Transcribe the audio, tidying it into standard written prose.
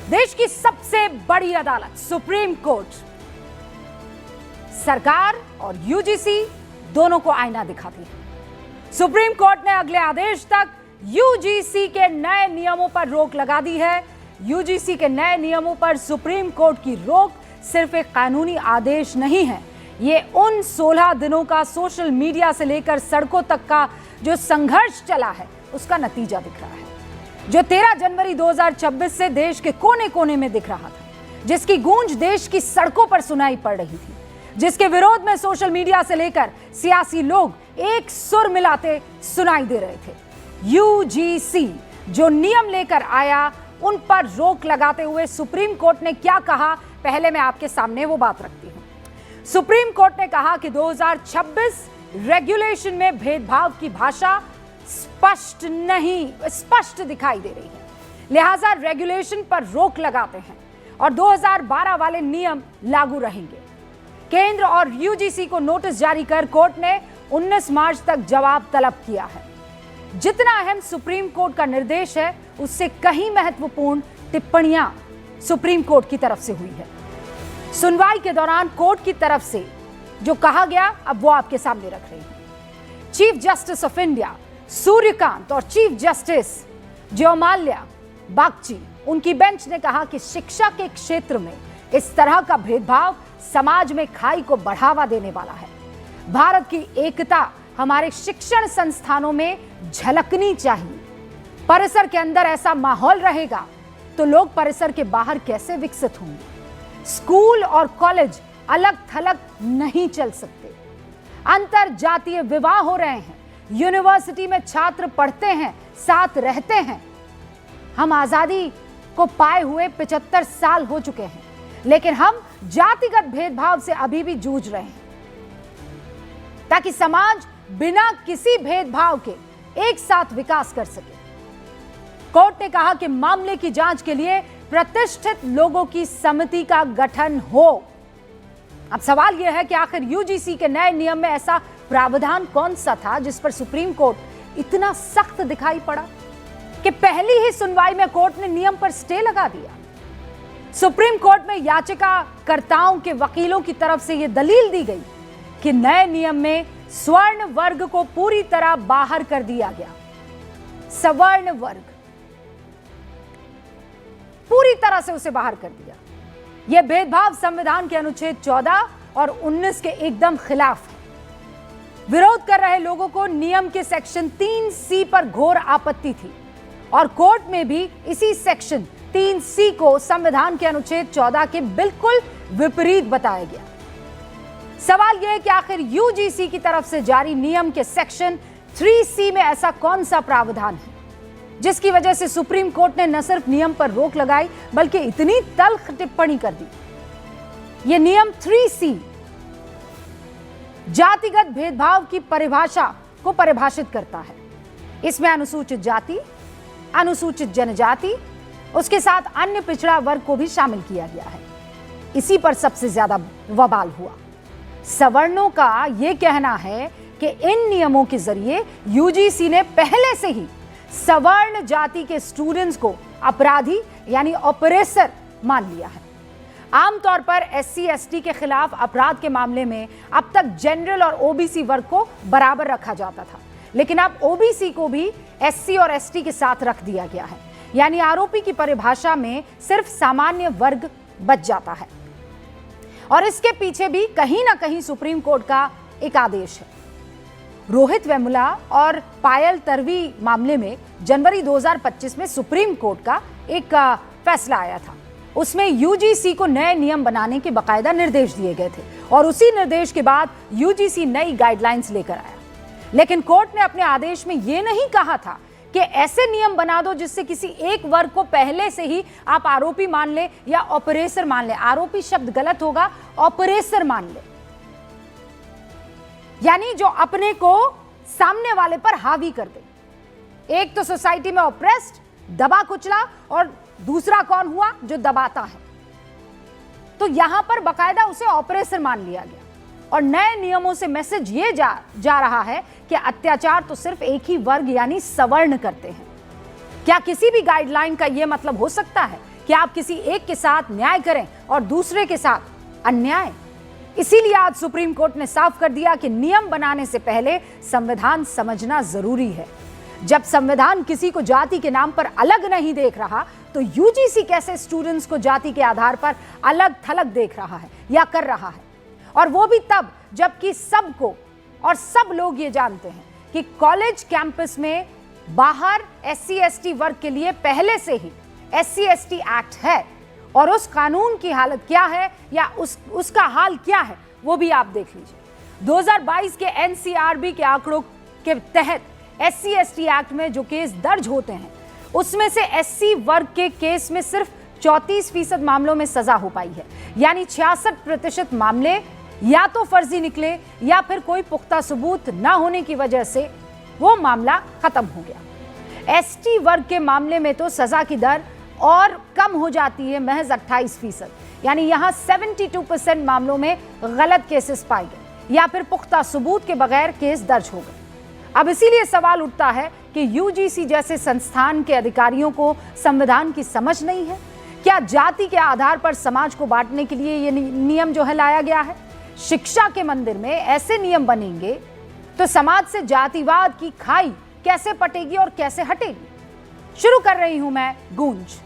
देश की सबसे बड़ी अदालत सुप्रीम कोर्ट सरकार और यूजीसी दोनों को आईना दिखाती है। सुप्रीम कोर्ट ने अगले आदेश तक यूजीसी के नए नियमों पर रोक लगा दी है। यूजीसी के नए नियमों पर सुप्रीम कोर्ट की रोक सिर्फ एक कानूनी आदेश नहीं है, ये उन 16 दिनों का सोशल मीडिया से लेकर सड़कों तक का जो संघर्ष चला है उसका नतीजा दिख रहा है, जो 13 जनवरी 2026 से देश के कोने कोने में दिख रहा था, जिसकी गूंज देश की सड़कों पर सुनाई पड़ रही थी, जिसके विरोध में सोशल मीडिया से लेकर सियासी लोग एक सुर मिलाते सुनाई दे रहे थे। यूजीसी जो नियम लेकर आया उन पर रोक लगाते हुए सुप्रीम कोर्ट ने क्या कहा, पहले मैं आपके सामने वो बात रखती हूं। सुप्रीम कोर्ट ने कहा कि 2026 रेगुलेशन में भेदभाव की भाषा स्पष्ट दिखाई दे रही है, लिहाजा रेगुलेशन पर रोक लगाते हैं और 2012 वाले नियम लागू रहेंगे। केंद्र और यूजीसी को नोटिस जारी कर कोर्ट ने 19 मार्च तक जवाब तलब किया है। जितना अहम सुप्रीम कोर्ट का निर्देश है उससे कहीं महत्वपूर्ण टिप्पणियां सुप्रीम कोर्ट की तरफ से हुई है। सुनवाई के दौरान कोर्ट की तरफ से जो कहा गया अब वो आपके सामने रख रही है। Chief justice of India Suryakant और चीफ जस्टिस ज्योमाल्या बागची उनकी बेंच ने कहा कि शिक्षा के क्षेत्र में इस तरह का भेदभाव समाज में खाई को बढ़ावा देने वाला है। भारत की एकता हमारे शिक्षण संस्थानों में झलकनी चाहिए। परिसर के अंदर ऐसा माहौल रहेगा तो लोग परिसर के बाहर कैसे विकसित होंगे। स्कूल और कॉलेज अलग थलग नहीं चल सकते। अंतर जातीय विवाह हो रहे हैं, यूनिवर्सिटी में छात्र पढ़ते हैं, साथ रहते हैं। हम आजादी को पाए हुए 75 साल हो चुके हैं, लेकिन हम जातिगत भेदभाव से अभी भी जूझ रहे हैं। ताकि समाज बिना किसी भेदभाव के एक साथ विकास कर सके, कोर्ट ने कहा कि मामले की जांच के लिए प्रतिष्ठित लोगों की समिति का गठन हो। अब सवाल यह है कि आखिर यूजीसी के नए नियम में ऐसा प्रावधान कौन सा था जिस पर सुप्रीम कोर्ट इतना सख्त दिखाई पड़ा कि पहली ही सुनवाई में कोर्ट ने नियम पर स्टे लगा दिया। सुप्रीम कोर्ट में याचिकाकर्ताओं के वकीलों की तरफ से यह दलील दी गई कि नए नियम में स्वर्ण वर्ग को पूरी तरह बाहर कर दिया गया। सवर्ण वर्ग पूरी तरह से उसे बाहर कर दिया। यह भेदभाव संविधान के अनुच्छेद 14 और 19 के एकदम खिलाफ है। विरोध कर रहे लोगों को नियम के सेक्शन 3C पर घोर आपत्ति थी और कोर्ट में भी इसी सेक्शन 3C को संविधान के अनुच्छेद 14 के बिल्कुल विपरीत बताया गया। सवाल यह है कि आखिर यूजीसी की तरफ से जारी नियम के सेक्शन 3C में ऐसा कौन सा प्रावधान है जिसकी वजह से सुप्रीम कोर्ट ने न सिर्फ नियम पर रोक लगाई बल्कि इतनी तल्ख टिप्पणी कर दी। यह नियम 3C जातिगत भेदभाव की परिभाषा को परिभाषित करता है। इसमें अनुसूचित जाति, अनुसूचित जनजाति, उसके साथ अन्य पिछड़ा वर्ग को भी शामिल किया गया है। इसी पर सबसे ज्यादा बवाल हुआ। सवर्णों का यह कहना है कि इन नियमों के जरिए यूजीसी ने पहले से ही सवर्ण जाति के स्टूडेंट्स को अपराधी यानी ऑपरेसर मान लिया है। आमतौर पर एससी एसटी के खिलाफ अपराध के मामले में अब तक जनरल और ओबीसी वर्ग को बराबर रखा जाता था, लेकिन अब ओबीसी को भी एससी और एसटी के साथ रख दिया गया है, यानी आरोपी की परिभाषा में सिर्फ सामान्य वर्ग बच जाता है। और इसके पीछे भी कहीं ना कहीं सुप्रीम कोर्ट का एक आदेश है। रोहित वेमुला और पायल तरवी मामले में जनवरी 2025 में सुप्रीम कोर्ट का एक फैसला आया था। उसमें यूजीसी को नए नियम बनाने के बाकायदा निर्देश दिए गए थे और उसी निर्देश के बाद यूजीसी नई गाइडलाइंस लेकर आया। लेकिन कोर्ट ने अपने आदेश में यह नहीं कहा था कि ऐसे नियम बना दो जिससे किसी एक वर्ग को पहले से ही आप आरोपी मान ले या ऑपरेसर मान ले। आरोपी शब्द गलत होगा, ऑपरेसर मान ले, यानी जो अपने को सामने वाले पर हावी कर दे। एक तो सोसाइटी में ऑप्रेस्ड, दबा कुचला, और दूसरा कौन हुआ जो दबाता है। तो यहां पर बकायदा उसे ऑपरेसर मान लिया गया और नए नियमों से मैसेज ये जा रहा है कि अत्याचार तो सिर्फ एक ही वर्ग यानी सवर्ण करते हैं। क्या किसी भी गाइडलाइन का यह मतलब हो सकता है कि आप किसी एक के साथ न्याय करें और दूसरे के साथ अन्याय। इसीलिए आज सुप्रीम कोर्ट ने साफ कर दिया कि नियम बनाने से पहले संविधान समझना जरूरी है। जब संविधान किसी को जाति के नाम पर अलग नहीं देख रहा, तो यूजीसी कैसे स्टूडेंट्स को जाति के आधार पर अलग थलग देख रहा है या कर रहा है? और वो भी तब जबकि सबको और सब लोग ये जानते हैं कि कॉलेज कैंपस में बाहर SC ST वर्ग के लिए पहले से ही SC ST एक्ट है, और उस कानून की हालत क्या है या उसका हाल क्या है वो भी आप देख लीजिए। 2022 के NCRB के आंकड़ों के तहत SC ST एक्ट में जो केस दर्ज होते हैं, उसमें से SC वर्ग के केस में सिर्फ 34% मामलों में सजा हो पाई है। यानी 66% मामले या तो फर्जी निकले या फिर कोई पुख्ता सबूत ना होने की वजह से वो मामला खत्म हो गया। ST वर्ग के मामले में तो सजा की दर और कम हो जाती है, महज 28%। यानी यहां 72% मामलों में गलत केसेस पाए गए या फिर पुख्ता सबूत के बगैर केस दर्ज हो गए। अब इसीलिए सवाल उठता है कि यूजीसी जैसे संस्थान के अधिकारियों को संविधान की समझ नहीं है क्या? जाति के आधार पर समाज को बांटने के लिए ये नियम जो है लाया गया है। शिक्षा के मंदिर में ऐसे नियम बनेंगे तो समाज से जातिवाद की खाई कैसे पटेगी और कैसे हटेगी? शुरू कर रही हूं मैं गूंज।